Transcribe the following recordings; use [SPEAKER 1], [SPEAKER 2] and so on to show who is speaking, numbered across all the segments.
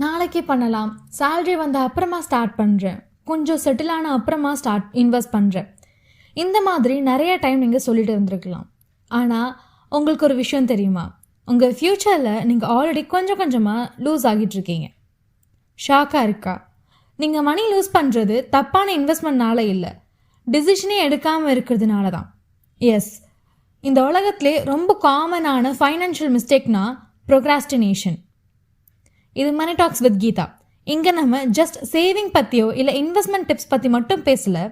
[SPEAKER 1] நாளைக்கே பண்ணலாம், சேலரி வந்த அப்புறமா ஸ்டார்ட் பண்ணுறேன், கொஞ்சம் செட்டில் ஆன அப்புறமா இன்வெஸ்ட் பண்ணுறேன், இந்த மாதிரி நிறைய டைம் நீங்கள் சொல்லிட்டு இருந்திருக்கலாம். ஆனால் உங்களுக்கு ஒரு விஷயம் தெரியுமா? உங்கள் ஃப்யூச்சரில் நீங்கள் ஆல்ரெடி கொஞ்சம் கொஞ்சமாக லூஸ் ஆகிட்டுருக்கீங்க. ஷாக்காக இருக்கா? நீங்கள் மணி லூஸ் பண்ணுறது தப்பான இன்வெஸ்ட்மெண்ட்னால இல்லை, டிசிஷனே எடுக்காமல் இருக்கிறதுனால தான். எஸ், இந்த உலகத்திலே ரொம்ப காமனான ஃபைனான்ஷியல் மிஸ்டேக்னா ப்ரொக்ராஸ்டினேஷன். இது மணி டாக்ஸ் வித் கீதா. இங்கே நம்ம ஜஸ்ட் சேவிங் பற்றியோ இல்லை இன்வெஸ்ட்மெண்ட் டிப்ஸ் பற்றி மட்டும் பேசலை.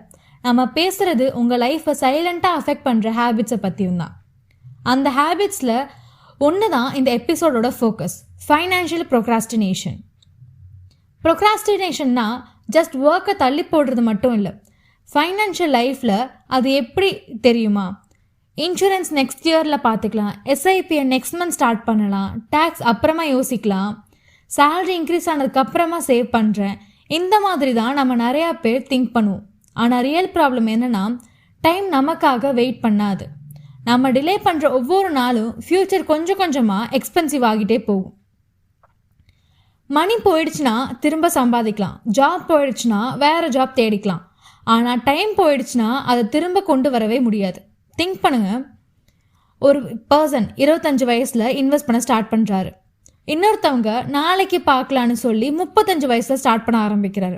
[SPEAKER 1] நம்ம பேசுகிறது உங்கள் லைஃப்பை சைலண்ட்டாக அஃபெக்ட் பண்ணுற ஹேபிட்ஸை பற்றியும் தான். அந்த ஹேபிட்ஸில் ஒன்று தான் இந்த எபிசோடோட ஃபோக்கஸ், ஃபைனான்ஷியல் ப்ரொக்ராஸ்டினேஷன். ப்ரொக்ராஸ்டினேஷன்னா ஜஸ்ட் ஒர்க்கை தள்ளி போடுறது மட்டும் இல்லை. ஃபைனான்ஷியல் லைஃப்பில் அது எப்படி தெரியுமா? இன்சூரன்ஸ் நெக்ஸ்ட் இயரில் பார்த்துக்கலாம், எஸ்ஐபியை நெக்ஸ்ட் மந்த் ஸ்டார்ட் பண்ணலாம், டேக்ஸ் அப்புறமா யோசிக்கலாம், சேலரி இன்க்ரீஸ் ஆனதுக்கப்புறமா சேவ் பண்ணுறேன், இந்த மாதிரி தான் நம்ம நிறையா பேர் திங்க் பண்ணுவோம். ஆனால் ரியல் ப்ராப்ளம் என்னென்னா, டைம் நமக்காக வெயிட் பண்ணாது. நம்ம டிலே பண்ணுற ஒவ்வொரு நாளும் ஃப்யூச்சர் கொஞ்சம் கொஞ்சமாக எக்ஸ்பென்சிவ் ஆகிட்டே போகும். மணி போயிடுச்சுன்னா திரும்ப சம்பாதிக்கலாம், ஜாப் போயிடுச்சுன்னா வேறு ஜாப் தேடிக்கலாம். ஆனால் டைம் போயிடுச்சுன்னா அதை திரும்ப கொண்டு வரவே முடியாது. திங்க் பண்ணுங்கள், ஒரு பர்சன் 25 வயசில் இன்வெஸ்ட் பண்ண ஸ்டார்ட் பண்ணுறாரு. இன்னொருத்தவங்க நாளைக்கு பார்க்கலான்னு சொல்லி 35 வயசில் ஸ்டார்ட் பண்ண ஆரம்பிக்கிறாரு.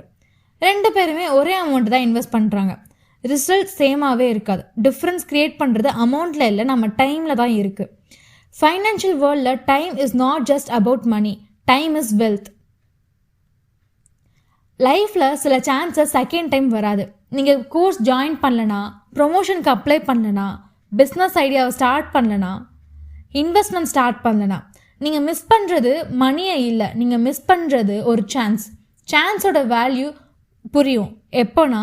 [SPEAKER 1] 2 பேருமே ஒரே அமௌண்ட் தான் இன்வெஸ்ட் பண்ணுறாங்க. ரிசல்ட் சேமாகவே இருக்காது. டிஃப்ரென்ஸ் க்ரியேட் பண்ணுறது அமௌண்ட்டில் இல்லை, நம்ம டைமில் தான் இருக்குது. ஃபைனான்ஷியல் வேர்ல்டில் time is not just about money, time is wealth. லைஃப்பில் சில சான்சஸ் செகண்ட் டைம் வராது. நீங்கள் கோர்ஸ் ஜாயின் பண்ணலனா, ப்ரொமோஷனுக்கு அப்ளை பண்ணலனா, பிஸ்னஸ் ஐடியாவை ஸ்டார்ட் பண்ணலனா, இன்வெஸ்ட்மெண்ட் ஸ்டார்ட் பண்ணலனா, நீங்கள் மிஸ் பண்ணுறது மணியை இல்லை, நீங்கள் மிஸ் பண்ணுறது ஒரு சான்ஸ். சான்ஸோட வேல்யூ புரியும் எப்போனா,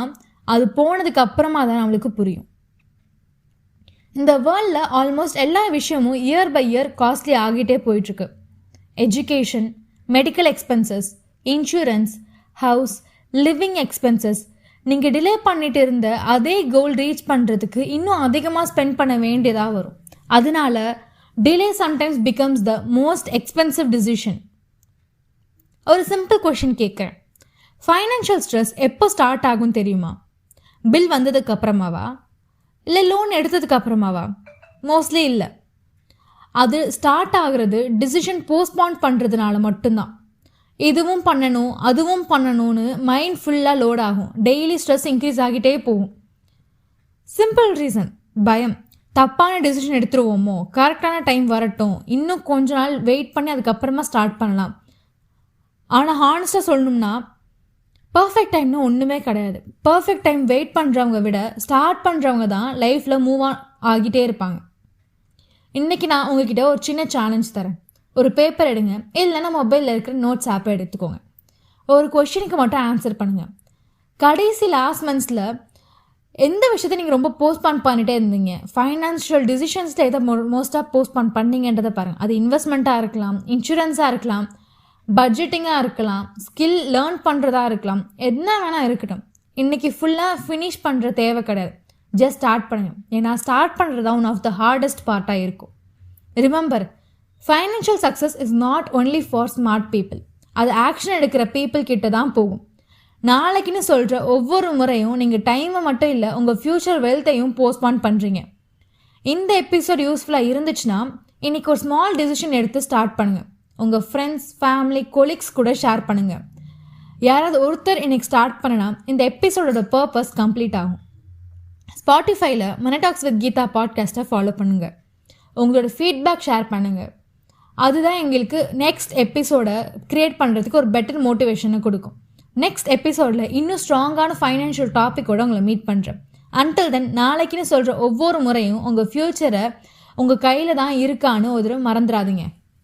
[SPEAKER 1] அது போனதுக்கு அப்புறமா தான் நம்மளுக்கு புரியும். இந்த வேர்ல்டில் ஆல்மோஸ்ட் எல்லா விஷயமும் இயர் பை இயர் காஸ்ட்லி ஆகிட்டே போயிட்டுருக்கு. Education, medical expenses, insurance, house, living expenses. நீங்கள் டிலே பண்ணிட்டு இருந்த அதே கோல் ரீச் பண்ணுறதுக்கு இன்னும் அதிகமாக ஸ்பெண்ட் பண்ண வேண்டியதாக வரும். அதனால delay sometimes becomes the most expensive decision. ஒரு சிம்பிள் கொஷின் கேட்குறேன், ஃபைனான்ஷியல் ஸ்ட்ரெஸ் எப்போ ஸ்டார்ட் ஆகும் தெரியுமா? பில் வந்ததுக்கு அப்புறமாவா, இல்லை லோன் எடுத்ததுக்கு அப்புறமாவா? மோஸ்ட்லி இல்லை. அது ஸ்டார்ட் ஆகிறது டிசிஷன் போஸ்ட்பான் பண்ணுறதுனால மட்டும்தான். இதுவும் பண்ணணும் அதுவும் பண்ணணும்னு மைண்ட் ஃபுல்லாக லோட் ஆகும். டெய்லி ஸ்ட்ரெஸ் இன்க்ரீஸ் ஆகிட்டே போகும். சிம்பிள் ரீசன், பயம். தப்பான டிசிஷன் எடுத்துருவோமோ, கரெக்டான டைம் வரட்டும், இன்னும் கொஞ்ச நாள் வெயிட் பண்ணி அதுக்கப்புறமா ஸ்டார்ட் பண்ணலாம். ஆனால் ஹானஸ்டாக சொல்லணும்னா பர்ஃபெக்ட் டைம்னு ஒன்றுமே கிடையாது. பர்ஃபெக்ட் டைம் வெயிட் பண்ணுறவங்க விட ஸ்டார்ட் பண்ணுறவங்க தான் லைஃப்பில் மூவ் ஆகிட்டே இருப்பாங்க. இன்றைக்கி நான் உங்ககிட்ட ஒரு சின்ன சேலஞ்ச் தரேன். ஒரு பேப்பர் எடுங்க, இல்லைன்னா மொபைலில் இருக்கிற நோட்ஸ் ஆப்பை எடுத்துக்கோங்க. ஒரு கொஷினுக்கு மட்டும் ஆன்சர் பண்ணுங்கள். கடைசி லாஸ்ட் மந்த்ஸில் எந்த விஷயத்தை நீங்கள் ரொம்ப போஸ்ட்பான் பண்ணிகிட்டே இருந்தீங்க, ஃபைனான்ஷியல் டிசிஷன்ஸில் எதை மோஸ்ட்டாக போஸ்ட்பான் பண்ணீங்கன்றதை பாருங்கள். அது இன்வெஸ்ட்மெண்ட்டாக இருக்கலாம், இன்சூரன்ஸாக இருக்கலாம், பட்ஜெட்டிங்காக இருக்கலாம், ஸ்கில் லேர்ன் பண்ணுறதா இருக்கலாம், என்ன வேணால் இருக்கட்டும். இன்றைக்கி ஃபுல்லாக ஃபினிஷ் பண்ணுற தேவை கிடையாது. ஜஸ்ட் ஸ்டார்ட் பண்ணுங்கள். ஏன்னா ஸ்டார்ட் பண்ணுறது தான் ஒன் ஆஃப் த ஹார்டஸ்ட் பார்ட்டாக இருக்கும். Remember, financial success is not only for smart people. அது ஆக்ஷன் எடுக்கிற பீப்புள் கிட்ட தான் போகும். நாளைக்குன்னு சொல்கிற ஒவ்வொரு முறையும் நீங்கள் டைமை மட்டும் இல்லை, உங்கள் ஃப்யூச்சர் வெல்த்தையும் போஸ்ட்பான் பண்ணுறீங்க. இந்த எபிசோட் யூஸ்ஃபுல்லாக இருந்துச்சுன்னா இன்றைக்கி ஒரு ஸ்மால் டிசிஷன் எடுத்து ஸ்டார்ட் பண்ணுங்கள். உங்கள் ஃப்ரெண்ட்ஸ், ஃபேமிலி, கொலீக்ஸ் கூட ஷேர் பண்ணுங்கள். யாராவது ஒருத்தர் இன்றைக்கி ஸ்டார்ட் பண்ணனா இந்த எபிசோடோட பர்பஸ் கம்ப்ளீட் ஆகும். ஸ்பாட்டிஃபைல மணி டாக்ஸ் வித் கீதா பாட்காஸ்ட்டை ஃபாலோ பண்ணுங்கள். உங்களோட ஃபீட்பேக் ஷேர் பண்ணுங்கள். அதுதான் எங்களுக்கு நெக்ஸ்ட் எபிசோடை க்ரியேட் பண்ணுறதுக்கு ஒரு பெட்டர் மோட்டிவேஷனை கொடுக்கும். நெக்ஸ்ட் எபிசோடில் இன்னும் ஸ்ட்ராங்கான ஃபைனான்ஷியல் டாப்பிக்கோடு உங்களை மீட் பண்ணுறேன். அன்டில் தென், நாளைக்குன்னு சொல்கிற ஒவ்வொரு முறையும் உங்கள் ஃப்யூச்சரை உங்கள் கையில் தான் இருக்கான்னு ஒரு மறந்துடாதீங்க.